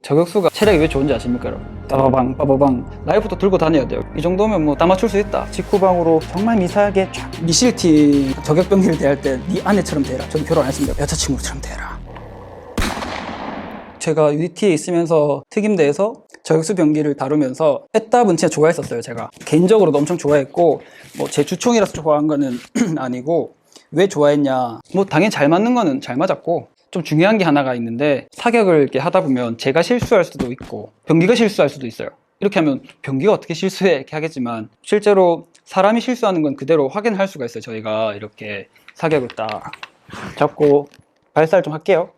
저격수가 체력이 왜 좋은지 아십니까 여러분? 빠바방 빠바방 라이프도 들고 다녀야 돼요. 이 정도면 뭐 다 맞출 수 있다. 직후방으로 정말 미세하게 쫙. 미실팀 저격병기를 대할 때 네 아내처럼 대해라. 저는 결혼 안 했습니다. 여자친구처럼 대해라. 제가 UDT에 있으면서 특임대에서 저격수 병기를 다루면서 에답은 진짜 좋아했었어요. 제가 개인적으로도 엄청 좋아했고 뭐 제 주총이라서 좋아한 거는 아니고 왜 좋아했냐, 뭐 당연히 잘 맞는 거는 잘 맞았고 좀 중요한 게 하나가 있는데 사격을 이렇게 하다 보면 제가 실수할 수도 있고 병기가 실수할 수도 있어요. 이렇게 하면 병기가 어떻게 실수해 이렇게 하겠지만 실제로 사람이 실수하는 건 그대로 확인할 수가 있어요. 저희가 이렇게 사격을 딱 잡고 발사를 좀 할게요.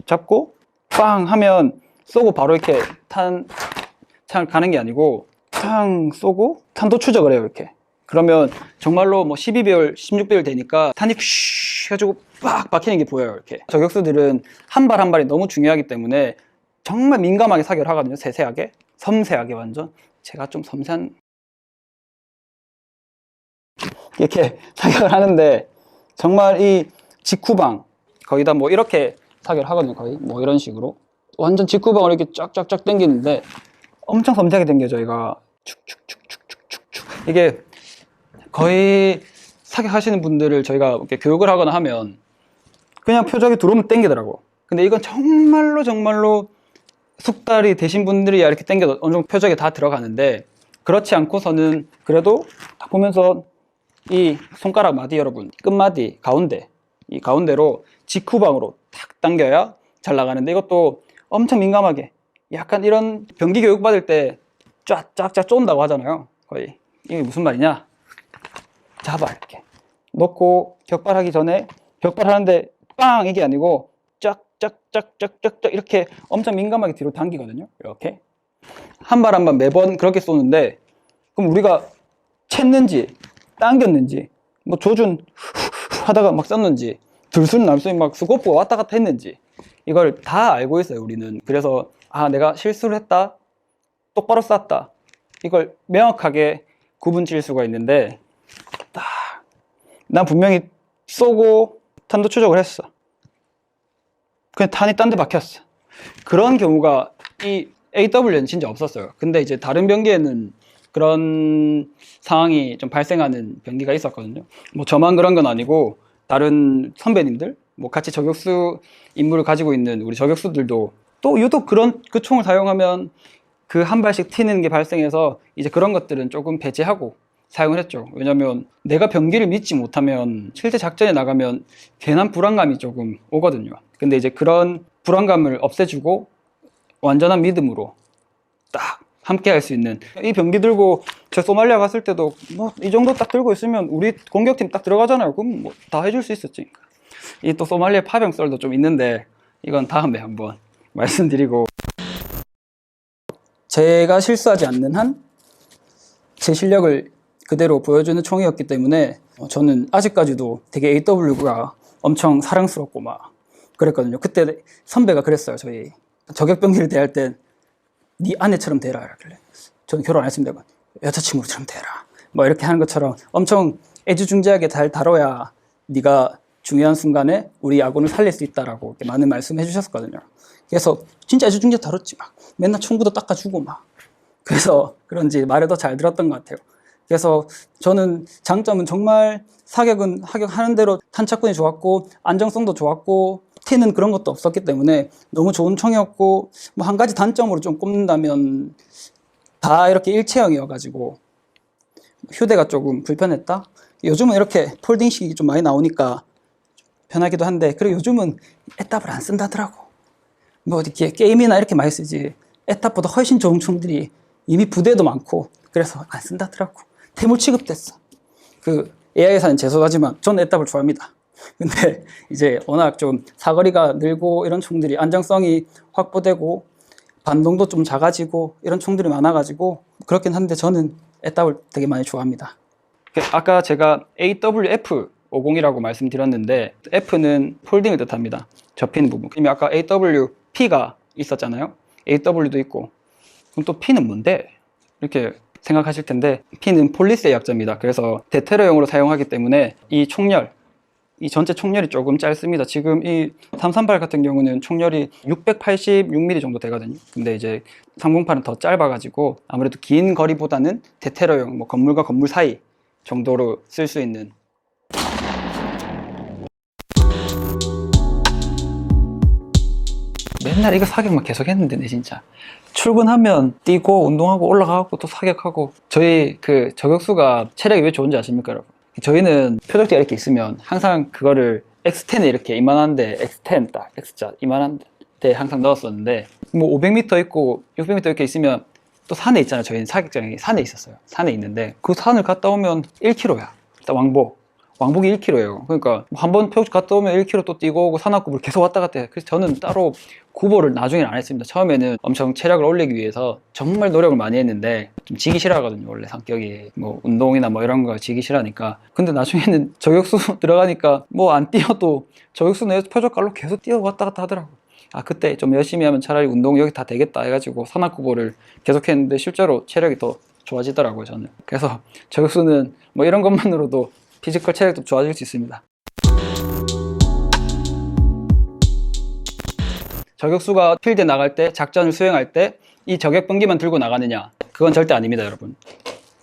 잡고 빵 하면 쏘고 바로 이렇게 탄창을 가는 게 아니고 탕 쏘고 탄도 추적을 해요. 이렇게 그러면 정말로 뭐 12배율 16배율 되니까 탄이 휘 해가지고 빡 박히는 게 보여요. 이렇게 저격수들은 한 발 한 발이 너무 중요하기 때문에 정말 민감하게 사격을 하거든요. 세세하게 섬세하게 완전. 제가 좀 섬세한 이렇게 사격을 하는데 정말 이 직후방 거의 다 뭐 이렇게 사격을 하거든요. 거의 뭐 이런 식으로 완전 직후방을 이렇게 쫙쫙쫙 당기는데 엄청 섬세하게 당겨요. 저희가 축축축축축축 이게 거의 사격하시는 분들을 저희가 이렇게 교육을 하거나 하면 그냥 표적이 들어오면 당기더라고. 근데 이건 정말로 숙달이 되신 분들이야 이렇게 당겨도 어느 정도 표적에 다 들어가는데 그렇지 않고서는 그래도 딱 보면서 이 손가락 마디 여러분 끝마디 가운데 이 가운데로 직후방으로 탁 당겨야 잘 나가는데 이것도 엄청 민감하게 약간 이런 병기 교육 받을 때 쫙쫙쫙 쫀다고 하잖아요. 거의 이게 무슨 말이냐, 잡아 이렇게 놓고 격발하기 전에 격발하는데 빵 이게 아니고 쫙쫙쫙쫙쫙쫙 이렇게 엄청 민감하게 뒤로 당기거든요. 이렇게 한 발 한 발 매번 그렇게 쏘는데 그럼 우리가 챘는지 당겼는지 뭐 조준 하다가 막 쐈는지 들순 날순 막 스코프가 왔다 갔다 했는지 이걸 다 알고 있어요 우리는. 그래서 아 내가 실수를 했다 똑바로 쐈다 이걸 명확하게 구분 지을 수가 있는데 난 분명히 쏘고 탄도 추적을 했어. 그냥 탄이 딴 데 박혔어. 그런 경우가 이 AW는 진짜 없었어요. 근데 이제 다른 병기에는 그런 상황이 좀 발생하는 병기가 있었거든요. 뭐 저만 그런 건 아니고 다른 선배님들 뭐 같이 저격수 임무를 가지고 있는 우리 저격수들도 또 유독 그런 그 총을 사용하면 그 한 발씩 튀는 게 발생해서 이제 그런 것들은 조금 배제하고 사용을 했죠. 왜냐면 내가 병기를 믿지 못하면 실제 작전에 나가면 괜한 불안감이 조금 오거든요. 근데 이제 그런 불안감을 없애주고 완전한 믿음으로 딱 함께 할 수 있는 이 병기 들고 저 소말리아 갔을 때도 뭐 이 정도 딱 들고 있으면 우리 공격팀 딱 들어가잖아요. 그럼 뭐 다 해줄 수 있었지. 이 또 소말리아 파병 썰도 좀 있는데 이건 다음에 한번 말씀드리고, 제가 실수하지 않는 한 제 실력을 그대로 보여주는 총이었기 때문에 저는 아직까지도 되게 AW가 엄청 사랑스럽고 막 그랬거든요. 그때 선배가 그랬어요. 저희 저격병기를 대할 땐 네 아내처럼 대해라 이러길래 저는 결혼 안 했습니다. 여자친구처럼 대해라 뭐 이렇게 하는 것처럼 엄청 애지중지하게 잘 다뤄야 네가 중요한 순간에 우리 아군을 살릴 수 있다라고 이렇게 많은 말씀 해주셨거든요. 그래서 진짜 애지중지하게 다뤘지. 막 맨날 총구도 닦아주고 막 그래서 그런지 말을 더 잘 들었던 것 같아요. 그래서 저는 장점은 정말 사격은 하는 대로 탄착근이 좋았고 안정성도 좋았고 튀는 그런 것도 없었기 때문에 너무 좋은 총이었고, 뭐 한 가지 단점으로 좀 꼽는다면 다 이렇게 일체형이어가지고 휴대가 조금 불편했다. 요즘은 이렇게 폴딩식이 좀 많이 나오니까 편하기도 한데 그리고 요즘은 에탑을 안 쓴다더라고. 뭐 이렇게 게임이나 이렇게 많이 쓰지 에탑보다 훨씬 좋은 총들이 이미 부대도 많고 그래서 안 쓴다더라고. 태물 취급됐어. 그 AI에서는 죄송하지만 전 에탑을 좋아합니다. 근데 이제 워낙 좀 사거리가 늘고 이런 총들이 안정성이 확보되고 반동도 좀 작아지고 이런 총들이 많아가지고 그렇긴 한데 저는 에탑을 되게 많이 좋아합니다. 아까 제가 AWF50이라고 말씀드렸는데 F는 폴딩을 뜻합니다. 접히는 부분. 그러면 아까 AWP가 있었잖아요. AW도 있고 그럼 또 P는 뭔데? 이렇게 생각하실 텐데 P는 폴리스의 약자입니다. 그래서 대테러용으로 사용하기 때문에 이 총열 이 전체 총열이 조금 짧습니다. 지금 이 338 같은 경우는 총열이 686mm 정도 되거든요. 근데 이제 308은 더 짧아가지고 아무래도 긴 거리보다는 대테러용, 뭐 건물과 건물 사이 정도로 쓸 수 있는. 맨날 이거 사격만 계속 했는데 진짜 출근하면 뛰고 운동하고 올라가고 또 사격하고. 저희 그 저격수가 체력이 왜 좋은지 아십니까, 여러분? 저희는 표적지가 이렇게 있으면 항상 그거를 X10에 이렇게 이만한데, X10 딱 X자 이만한데 항상 넣었었는데, 뭐 500m 있고 600m 이렇게 있으면 또 산에 있잖아요. 저희는 사격장이 산에 있었어요. 산에 있는데 그 산을 갔다 오면 1km야. 왕복이 1km예요. 그러니까 한번 표적 갔다 오면 1km 또 뛰고 오고 산악구를 계속 왔다 갔다 해요. 그래서 저는 따로 구보를 나중에는 안 했습니다. 처음에는 엄청 체력을 올리기 위해서 정말 노력을 많이 했는데 좀 지기 싫어하거든요. 원래 성격이 뭐 운동이나 뭐 이런 거 지기 싫어하니까. 근데 나중에는 저격수 들어가니까 뭐 안 뛰어도 저격수 내 표적갈로 계속 뛰어 왔다 갔다 하더라고. 아, 그때 좀 열심히 하면 차라리 운동 여기 다 되겠다 해가지고 산악구보를 계속 했는데 실제로 체력이 더 좋아지더라고요, 저는. 그래서 저격수는 뭐 이런 것만으로도 피지컬 체력도 좋아질 수 있습니다. 저격수가 필드에 나갈 때, 작전을 수행할 때 이 저격병기만 들고 나가느냐? 그건 절대 아닙니다, 여러분.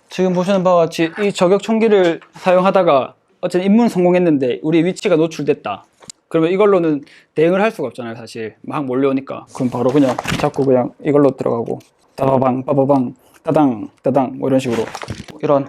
지금 보시는 바와 같이 이 저격 총기를 사용하다가 어쨌든 임무는 성공했는데 우리 위치가 노출됐다. 그러면 이걸로는 대응을 할 수가 없잖아요, 사실. 막 몰려오니까. 그럼 바로 그냥 잡고 그냥 이걸로 들어가고 따바방, 빠바방, 따당, 따당 뭐 이런 식으로. 이런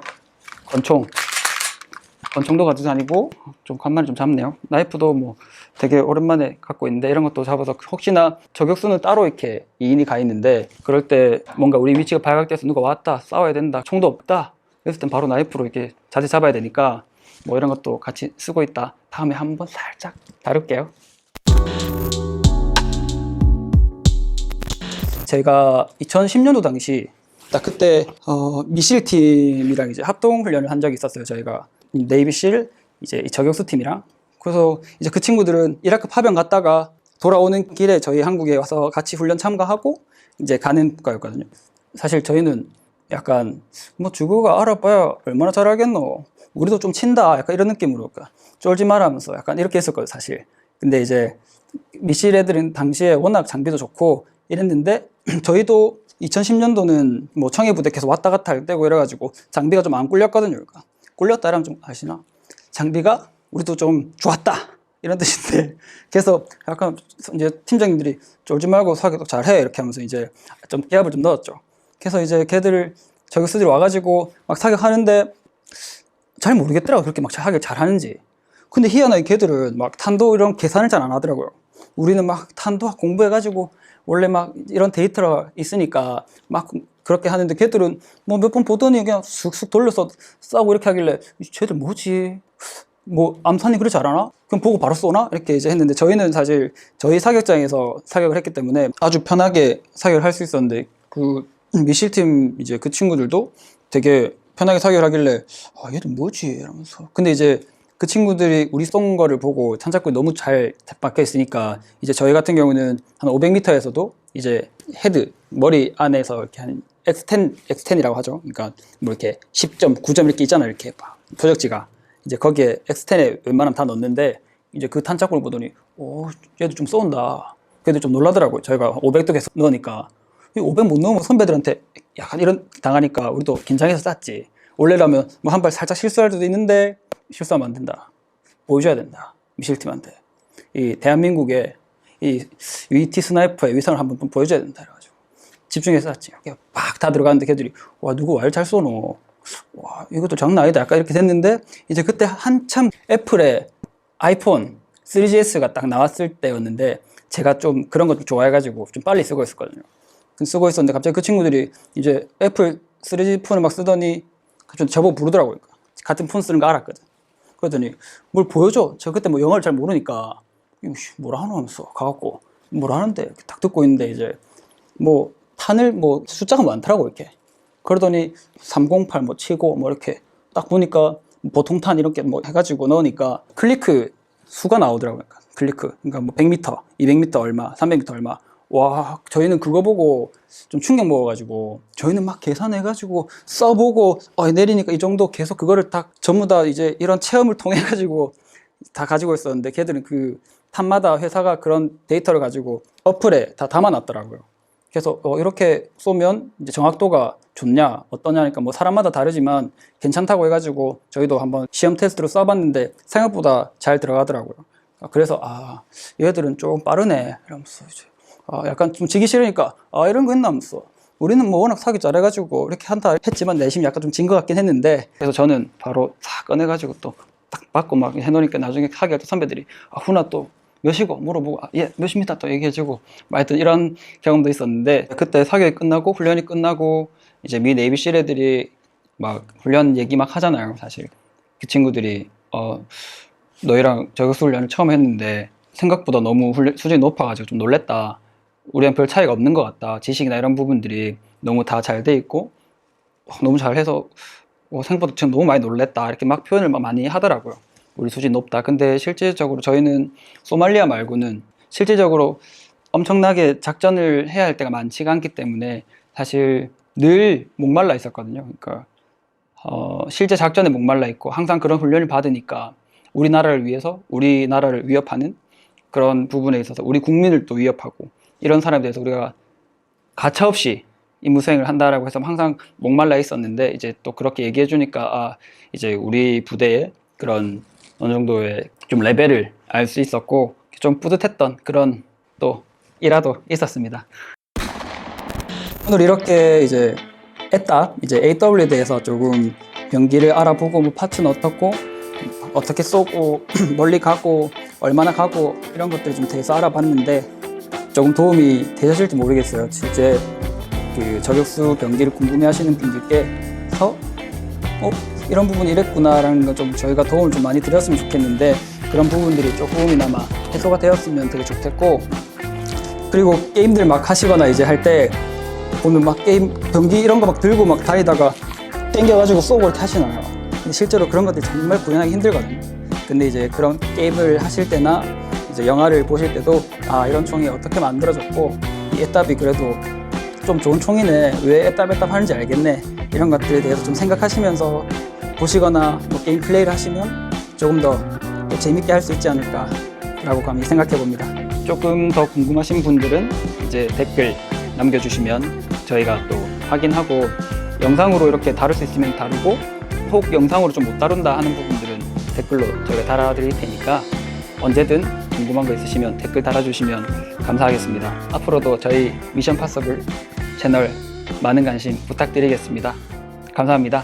권총도 가지고 다니고, 좀 간만에 좀 잡네요. 나이프도 뭐 되게 오랜만에 갖고 있는데 이런 것도 잡아서 혹시나 저격수는 따로 이렇게 2인이 가 있는데 그럴 때 뭔가 우리 위치가 발각돼서 누가 왔다, 싸워야 된다, 총도 없다 그랬을 땐 바로 나이프로 이렇게 자세 잡아야 되니까 뭐 이런 것도 같이 쓰고 있다. 다음에 한번 살짝 다룰게요. 제가 2010년도 당시 딱 그때 미실팀이랑 이제 합동훈련을 한 적이 있었어요. 저희가 네이비실 이제 이 저격수 팀이랑. 그래서 이제 그 친구들은 이라크 파병 갔다가 돌아오는 길에 저희 한국에 와서 같이 훈련 참가하고 이제 가는 거였거든요. 사실 저희는 약간 뭐 주거가 알아봐야 얼마나 잘하겠노, 우리도 좀 친다, 약간 이런 느낌으로 쫄지 마라 하면서 약간 이렇게 했었거든요, 사실. 근데 이제 미실 애들은 당시에 워낙 장비도 좋고 이랬는데 저희도 2010년도는 뭐 청해부대 계속 왔다 갔다 할 때고 이래가지고 장비가 좀 안 꿀렸거든요. 그러니까 꿀렸다라면 좀 아시나? 장비가 우리도 좀 좋았다 이런 뜻인데, 그래서 약간 이제 팀장님들이 쫄지 말고 사격도 잘해 이렇게 하면서 이제 좀 기합을 좀 넣었죠. 그래서 이제 걔들 저격수들이 와가지고 막 사격하는데 잘 모르겠더라고, 그렇게 막 사격 잘하는지. 근데 희한하게 걔들은 막 탄도 이런 계산을 잘 안 하더라고요. 우리는 막 탄도 공부해가지고 원래 막 이런 데이터가 있으니까 막 그렇게 하는데 걔들은 뭐 몇 번 보더니 그냥 쑥쑥 돌려서 싸고 이렇게 하길래 쟤들 뭐지? 뭐 암산이 그렇게 잘하나? 그럼 보고 바로 쏘나? 이렇게 이제 했는데 저희는 사실 저희 사격장에서 사격을 했기 때문에 아주 편하게 사격을 할 수 있었는데 그 미실팀 이제 그 친구들도 되게 편하게 사격을 하길래 아 얘들 뭐지? 이러면서. 근데 이제 그 친구들이 우리 쏜 거를 보고 탄착구에 너무 잘 박혀 있으니까 이제 저희 같은 경우는 한 500m에서도 이제 헤드 머리 안에서 이렇게 한 X10이라고 하죠. 그러니까 뭐 이렇게 10점, 9점 이렇게 있잖아요. 이렇게 표적지가. 이제 거기에 X10에 웬만하면 다 넣는데 이제 그 탄착구를 보더니 오 얘도 좀 쏜다. 걔도 좀 놀라더라고요. 저희가 500도 계속 넣으니까 500 못 넣으면 선배들한테 약간 이런 당하니까 우리도 긴장해서 쐈지. 원래라면 뭐 한 발 살짝 실수할 수도 있는데 실수하면 안 된다. 보여줘야 된다. 미실팀한테. 이 대한민국의 이 UET 스나이퍼의 위상을 한번 보여줘야 된다. 그래가지고 집중해서 쐈지. 막 다 들어가는데 걔들이 와 누구 왈 잘 쏘노. 와 이것도 장난 아니다. 약간 이렇게 됐는데 이제 그때 한참 애플의 아이폰 3GS가 딱 나왔을 때였는데 제가 좀 그런 것도 좋아해가지고 좀 빨리 쓰고 있었거든요. 쓰고 있었는데 갑자기 그 친구들이 이제 애플 3G 폰을 막 쓰더니 갑자기 저보고 부르더라고요. 같은 폰 쓰는 거 알았거든. 그러더니 뭘 보여줘. 저 그때 뭐 영어를 잘 모르니까 뭐라 하노 하면서 가갖고 뭐라 하는데 딱 듣고 있는데 이제 뭐 탄을 뭐 숫자가 많더라고 이렇게. 그러더니 308 뭐 치고 뭐 이렇게 딱 보니까 보통 탄 이렇게 뭐 해가지고 넣으니까 클리크 수가 나오더라고요. 클리크. 그러니까 뭐 100m, 200m 얼마, 300m 얼마. 와, 저희는 그거 보고 좀 충격 먹어가지고 저희는 막 계산해가지고 써보고 내리니까 이 정도 계속 그거를 다 전부 다 이제 이런 체험을 통해가지고 다 가지고 있었는데 걔들은 그 탑마다 회사가 그런 데이터를 가지고 어플에 다 담아놨더라고요. 그래서 이렇게 쏘면 이제 정확도가 좋냐 어떠냐니까 뭐 사람마다 다르지만 괜찮다고 해가지고 저희도 한번 시험 테스트로 쏴봤는데 생각보다 잘 들어가더라고요. 그래서 얘들은 좀 빠르네 이러면서 이제 약간 좀 지기 싫으니까 이런 거 했나면서 우리는 뭐 워낙 사기 잘해가지고 이렇게 한다 했지만 내심 약간 좀 진 것 같긴 했는데, 그래서 저는 바로 싹 꺼내가지고 또 딱 받고 막 해놓으니까 나중에 사기할 때 선배들이 훈아 또 몇이고 물어보고 몇입니다 또 얘기해주고 막 하여튼 이런 경험도 있었는데, 그때 사격이 끝나고 훈련이 끝나고 이제 미 네이비실 애들이 막 훈련 얘기 막 하잖아요. 사실 그 친구들이 너희랑 저격수 훈련을 처음 했는데 생각보다 너무 수준이 높아가지고 좀 놀랬다, 우리랑 별 차이가 없는 것 같다, 지식이나 이런 부분들이 너무 다 잘 돼 있고 너무 잘해서 생각보다 지금 너무 많이 놀랬다, 이렇게 막 표현을 많이 하더라고요. 우리 수준이 높다. 근데 실질적으로 저희는 소말리아 말고는 실질적으로 엄청나게 작전을 해야 할 때가 많지가 않기 때문에 사실 늘 목말라 있었거든요. 그러니까 실제 작전에 목말라 있고 항상 그런 훈련을 받으니까 우리나라를 위해서 우리나라를 위협하는 그런 부분에 있어서 우리 국민을 또 위협하고 이런 사람에 대해서 우리가 가차없이 임무 수행을 한다라고 해서 항상 목말라 있었는데, 이제 또 그렇게 얘기해 주니까 이제 우리 부대의 그런 어느 정도의 좀 레벨을 알 수 있었고 좀 뿌듯했던 그런 또 일화도 있었습니다. 오늘 이렇게 이제 에따 이제 AW에 대해서 조금 병기를 알아보고 뭐 파츠는 어떻게 쏘고 멀리 가고 얼마나 가고 이런 것들 좀 대해서 알아봤는데 조금 도움이 되셨을지 모르겠어요. 실제 그 저격수 병기를 궁금해하시는 분들께서 이런 부분이 이랬구나라는 거 좀 저희가 도움을 좀 많이 드렸으면 좋겠는데, 그런 부분들이 조금이나마 해소가 되었으면 되게 좋겠고, 그리고 게임들 막 하시거나 이제 할 때 보면 막 게임 병기 이런 거 막 들고 막 다니다가 땡겨가지고 쏘고 이렇게 하시나요? 근데 실제로 그런 것들이 정말 구현하기 힘들거든요. 근데 이제 그런 게임을 하실 때나 이제 영화를 보실 때도 이런 총이 어떻게 만들어졌고 이 애답이 그래도 좀 좋은 총이네, 왜 애답 하는지 알겠네, 이런 것들에 대해서 좀 생각하시면서 보시거나 뭐 게임 플레이를 하시면 조금 더 또 재밌게 할 수 있지 않을까 라고 감히 생각해 봅니다. 조금 더 궁금하신 분들은 이제 댓글 남겨주시면 저희가 또 확인하고 영상으로 이렇게 다룰 수 있으면 다루고, 혹 영상으로 좀 못 다룬다 하는 부분들은 댓글로 저희가 달아드릴 테니까 언제든 궁금한 거 있으시면 댓글 달아주시면 감사하겠습니다. 앞으로도 저희 미션 파서블 채널 많은 관심 부탁드리겠습니다. 감사합니다.